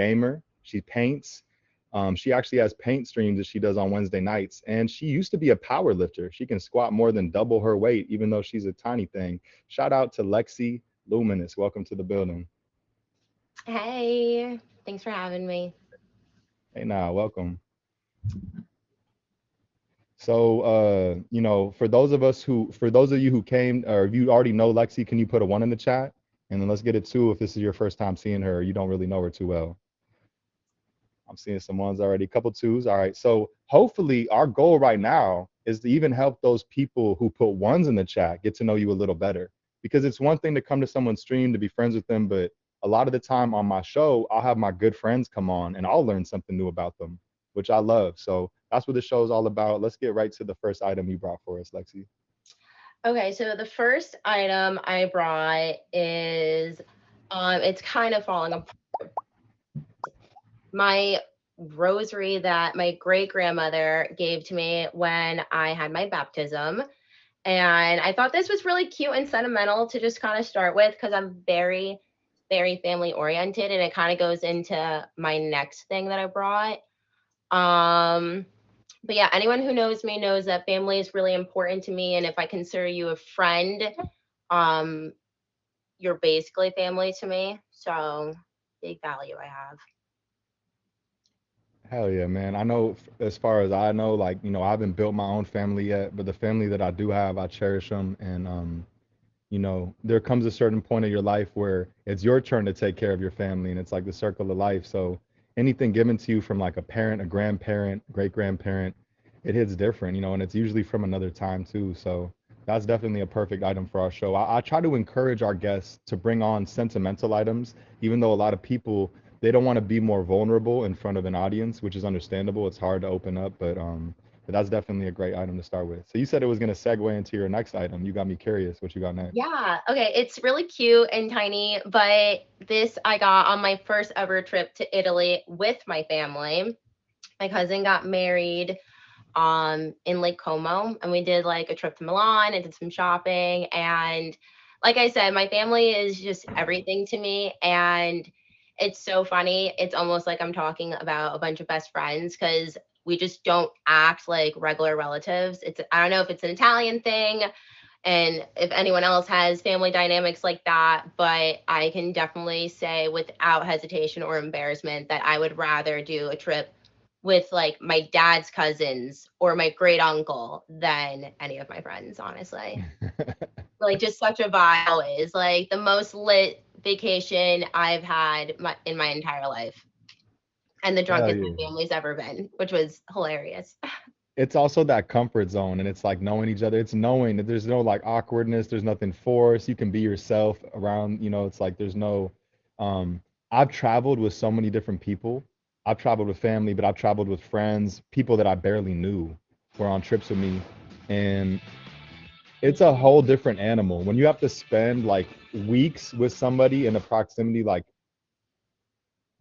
gamer. She paints. She actually has paint streams that she does on Wednesday nights. And she used to be a power lifter. She can squat more than double her weight, even though she's a tiny thing. Shout out to Lexi Luminous. Welcome to the building. Hey, thanks for having me. Hey, now, welcome. So, for those of you who came, or if you already know Lexi, can you put a one in the chat? And then let's get it two if this is your first time seeing her, you don't really know her too well. I'm seeing some ones already, a couple twos. All right. So hopefully our goal right now is to even help those people who put ones in the chat get to know you a little better. Because it's one thing to come to someone's stream to be friends with them, but a lot of the time on my show, I'll have my good friends come on and I'll learn something new about them, which I love. So that's what the show is all about. Let's get right to the first item you brought for us, Lexi. Okay, so the first item I brought is it's kind of falling apart. My rosary that my great grandmother gave to me when I had my baptism. And I thought this was really cute and sentimental to just kind of start with because I'm very, very family oriented and it kind of goes into my next thing that I brought. Um, but yeah, anyone who knows me knows that family is really important to me. And if I consider you a friend, um, you're basically family to me. So big value I have. Hell yeah, man. I know as far as I know, like, I haven't built my own family yet, but the family that I do have, I cherish them. And there comes a certain point of your life where it's your turn to take care of your family, and it's like the circle of life. So anything given to you from like a parent, a grandparent, great grandparent, it hits different, and it's usually from another time too. So that's definitely a perfect item for our show. I try to encourage our guests to bring on sentimental items, even though a lot of people they don't want to be more vulnerable in front of an audience, which is understandable. It's hard to open up, but that's definitely a great item to start with. So you said it was going to segue into your next item. You got me curious. What you got next? Yeah. Okay. It's really cute and tiny, but this I got on my first ever trip to Italy with my family. My cousin got married in Lake Como and we did like a trip to Milan and did some shopping and like I said my family is just everything to me and it's so funny it's almost like I'm talking about a bunch of best friends cuz we just don't act like regular relatives. It's I don't know if it's an Italian thing and if anyone else has family dynamics like that, but I can definitely say without hesitation or embarrassment that I would rather do a trip with like my dad's cousins or my great uncle than any of my friends, honestly. Like just such a vibe always. Like the most lit vacation I've had in my entire life. And the Hell drunkest yeah. my family's ever been, which was hilarious. It's also that comfort zone, and it's like knowing each other. It's knowing that there's no like awkwardness, there's nothing forced. You can be yourself around, it's like there's no um I've traveled with so many different people. I've traveled with family, but I've traveled with friends, people that I barely knew were on trips with me. And it's a whole different animal. When you have to spend like weeks with somebody in a proximity like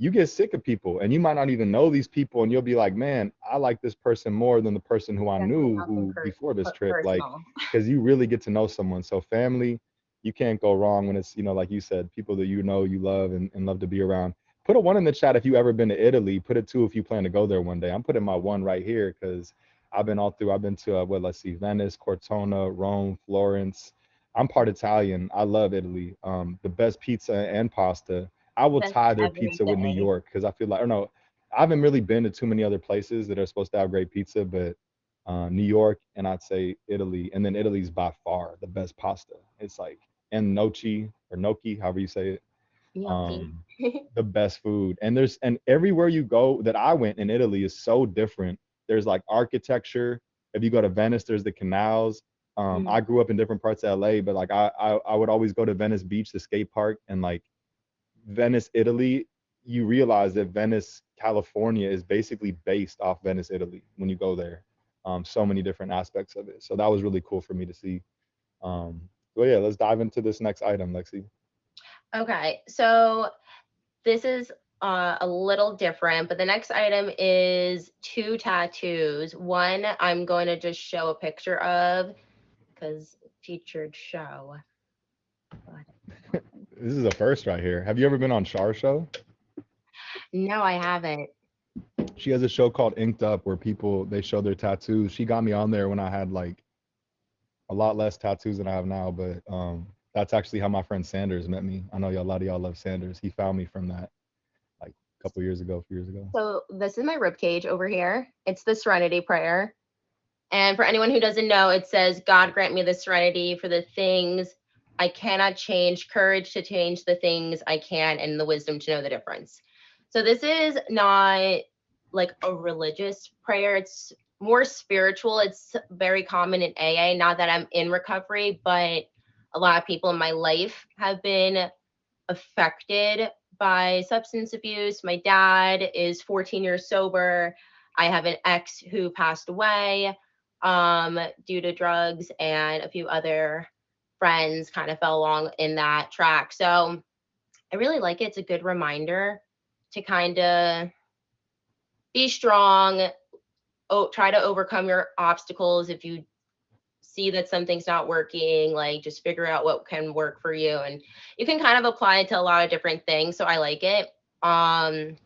you get sick of people and you might not even know these people and you'll be like, man, I like this person more than the person who I Definitely knew nothing who before this trip. Like, personal. because you really get to know someone. So family, you can't go wrong when it's, like you said, people that you love and love to be around. Put a one in the chat if you ever been to Italy. Put a two if you plan to go there one day. I'm putting my one right here because I've been all through. I've been to let's see, Venice, Cortona, Rome, Florence. I'm part Italian. I love Italy. The best pizza and pasta. I will That's tie their pizza with New everything. York because I feel like I don't know. I haven't really been to too many other places that are supposed to have great pizza, but New York and I'd say Italy, and then Italy's by far the best pasta. It's like and noci or gnocchi, however you say it. Gnocchi. Um, the best food, and everywhere you go that I went in Italy is so different. There's like architecture. If you go to Venice, there's the canals. I grew up in different parts of LA, but like I would always go to Venice Beach, the skate park, and like Venice, Italy, you realize that Venice, California is basically based off Venice, Italy when you go there. So many different aspects of it. So that was really cool for me to see. So yeah, let's dive into this next item, Lexi. Okay, so this is a little different, but the next item is two tattoos. One I'm going to just show a picture of because featured show. This is a first right here. Have you ever been on Shar Show? No, I haven't. She has a show called Inked Up where people they show their tattoos. She got me on there when I had like a lot less tattoos than I have now, but that's actually how my friend Sanders met me. I know y'all, a lot of y'all love Sanders. He found me from that like a couple years ago, a few years ago. So this is my rib cage over here. It's the Serenity Prayer. And for anyone who doesn't know, it says, God grant me the serenity for the things I cannot change, courage to change the things I can, and the wisdom to know the difference. So this is not like a religious prayer. It's more spiritual. It's very common in AA. Not that I'm in recovery, but a lot of people in my life have been affected by substance abuse. My dad is 14 years sober. I have an ex who passed away due to drugs, and a few other friends kind of fell along in that track. So I really like it. It's a good reminder to kind of be strong, try to overcome your obstacles. If you see that something's not working, like just figure out what can work for you. And you can kind of apply it to a lot of different things. So I like it. Um,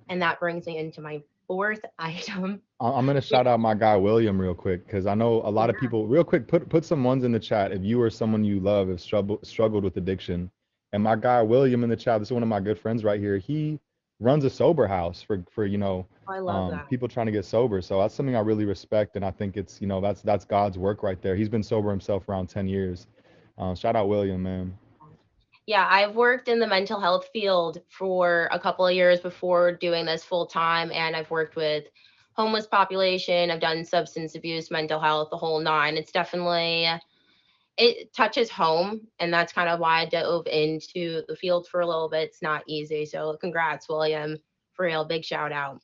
and that brings me into my fourth item. I'm gonna shout out my guy William real quick because I know a lot of people. Real quick, put some ones in the chat if you or someone you love have struggled with addiction. And my guy William in the chat. This is one of my good friends right here. He runs a sober house for I love that. people trying to get sober. So that's something I really respect, and I think it's that's God's work right there. He's been sober himself around 10 years. Shout out William, man. Yeah, I've worked in the mental health field for a couple of years before doing this full time, and I've worked with homeless population. I've done substance abuse, mental health, the whole nine. It's definitely it touches home, and that's kind of why I dove into the field for a little bit. It's not easy, so congrats, William, for real. Big shout out.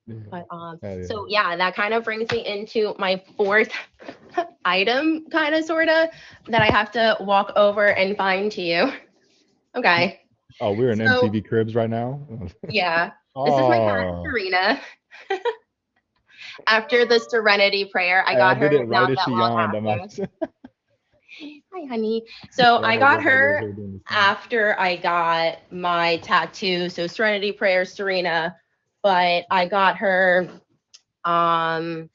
Yeah, But hell yeah. so yeah, that kind of brings me into my fourth item, kind of sorta, that I have to walk over and find to you. Okay. Oh, we're in So MTV Cribs right now. yeah, this is my cat Oh, Serena. After the Serenity Prayer, I I got did her it right not as that she long yawned. I'm after. actually, Hi, honey. So yeah, I I'm over got here by her her doing this thing. after I got my tattoo. So Serenity Prayer, Serena. But I got her um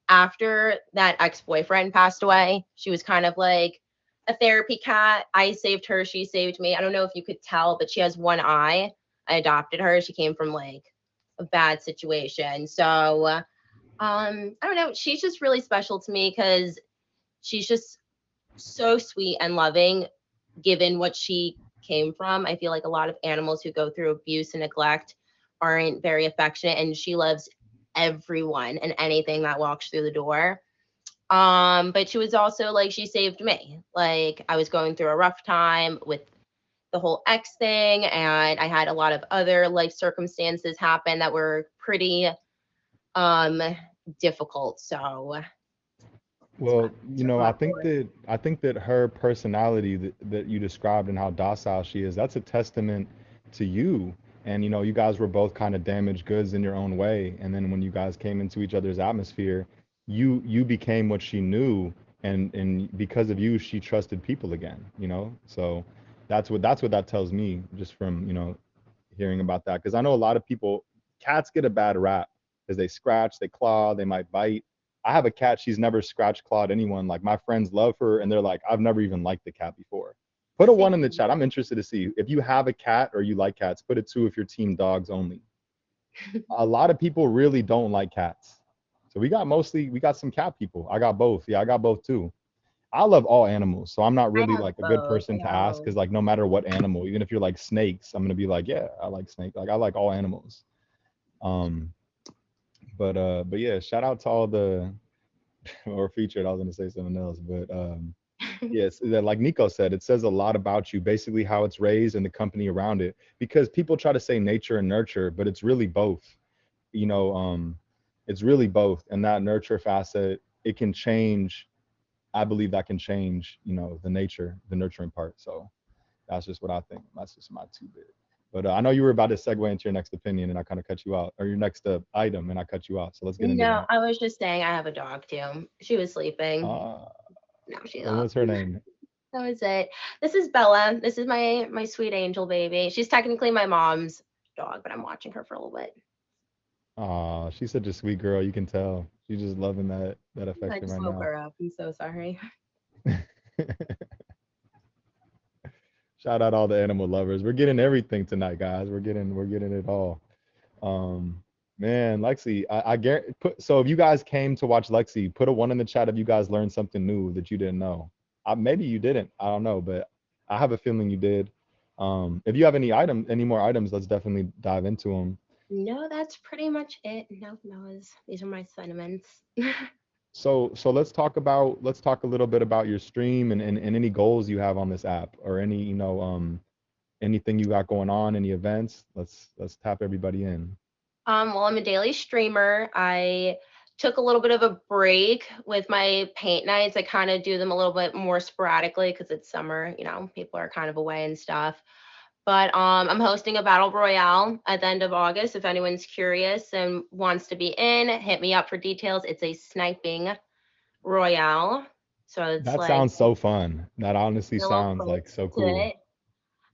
after that ex-boyfriend passed away. She was kind of like a therapy cat. I saved her, she saved me. I don't know if you could tell, but she has one eye. I adopted her. She came from like a bad situation. So I don't know. She's just really special to me because she's just so sweet and loving given what she came from. I feel like a lot of animals who go through abuse and neglect aren't very affectionate, and she loves everyone and anything that walks through the door. But she was also like she saved me. Like I was going through a rough time with the whole ex thing, and I had a lot of other life circumstances happen that were pretty um difficult. So that's why Well, that's my board. I think that her personality that you described and how docile she is, that's a testament to you. And you guys were both kind of damaged goods in your own way. And then when you guys came into each other's atmosphere, you became what she knew, and because of you, she trusted people again. So that's what that tells me just from hearing about that because I know a lot of people, cats get a bad rap because they scratch, they claw, they might bite. I have a cat. She's never scratch clawed anyone. Like my friends love her, and they're like, I've never even liked the cat before. Put a one in the Same. chat. I'm interested to see if you have a cat or you like cats. Put a two if you're team dogs only. A lot of people really don't like cats, so we got some cat people. I got both. Yeah, I got both too. I love all animals, so I'm not I really have like a good both. person to ask No. because like no matter what animal, even if you're like snakes, I'm gonna be like, yeah, I like snake. Like I like all animals. Um, but yeah, shout out to all the or featured. I was gonna say something else, but yes, that like Nico said, it says a lot about you, basically how it's raised and the company around it. Because people try to say nature and nurture, but it's really both. You know, it's really both, and that nurture facet it can change. I believe that can change, the nature, the nurturing part. So that's just what I think. That's just my two bit. But I know you were about to segue into your next opinion, and I kind of cut you out, or your next item, and I cut you off. So let's get into No, that. I was just saying I have a dog too. She was sleeping. Uh, Now she's and up. what's her name? That was it. This is Bella. This is my sweet angel baby. She's technically my mom's dog, but I'm watching her for a little bit. Aw, she's such a sweet girl. You can tell. She's just loving that I affection just right woke now. her up. I'm so sorry. Shout out all the animal lovers. We're getting everything tonight, guys. We're getting it all. Um, man, Lexi, I guarantee put so if you guys came to watch Lexi, put a one in the chat if you guys learned something new that you didn't know. Maybe you didn't. I don't know, but I have a feeling you did. If you have any more items, let's definitely dive into them. No, that's pretty much it. No, these are my sentiments. So let's talk a little bit about your stream and any goals you have on this app or any anything you got going on, any events. Let's tap everybody in. Well, I'm a daily streamer. I took a little bit of a break with my paint nights. I kind of do them a little bit more sporadically because it's summer, people are kind of away and stuff. But I'm hosting a battle royale at the end of August. If anyone's curious and wants to be in, hit me up for details. It's a sniping royale. So it's That like sounds so fun. That honestly little sounds like perks so to cool. it.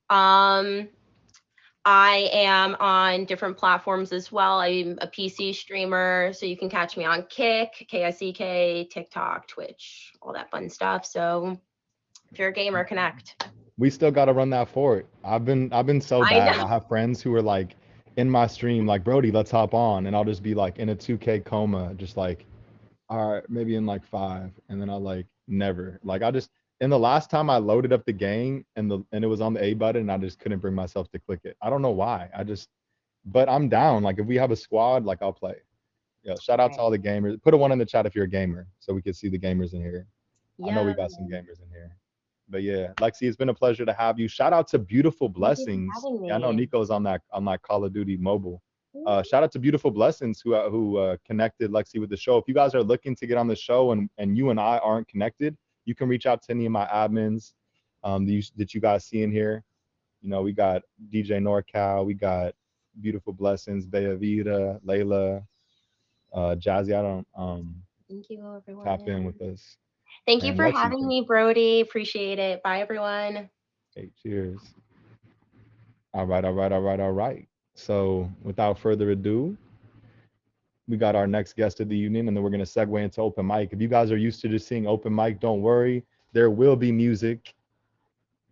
Um, I am on different platforms as well. I'm a PC streamer, so you can catch me on Kick, KICK, TikTok, Twitch, all that fun stuff. So if you're a gamer, connect. We still got to run that fort. I've been so I bad. know. I have friends who are like in my stream like, Brody, let's hop on, and I'll just be like in a 2K coma, just like, all right, maybe in like 5, and then I'll like never. Like I just and the last time I loaded up the game and it was on the A button and I just couldn't bring myself to click it. I don't know why. But I'm down. Like if we have a squad, like I'll play. Yeah, shout out to all the gamers. Put a one in the chat if you're a gamer so we can see the gamers in here. I know we Yeah. got some gamers in here. But yeah, Lexi, it's been a pleasure to have you. Shout out to Beautiful Thank you for Blessings. having Yeah, I know me. Nico's on that Call of Duty mobile. Shout out to Beautiful Blessings who connected Lexi with the show. If you guys are looking to get on the show and you and I aren't connected, you can reach out to any of my admins that you guys see in here. We got DJ NorCal, we got Beautiful Blessings, Bea Vida, Layla, Jazzy. I don't Thank you, tap in everyone. with us. Thank you And for Lexi, having me, Brody. Appreciate it. Bye, everyone. hey, cheers. All right, all right, all right, all right. So without further ado, we got our next guest of the evening, and then we're going to segue into open mic. If you guys are used to just seeing open mic, don't worry. There will be music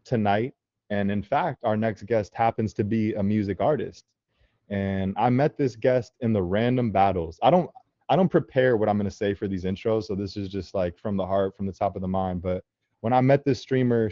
tonight. And in fact, our next guest happens to be a music artist. And I met this guest in the random battles. I don't prepare what I'm going to say for these intros, so this is just like from the heart, from the top of the mind. But when I met this streamer,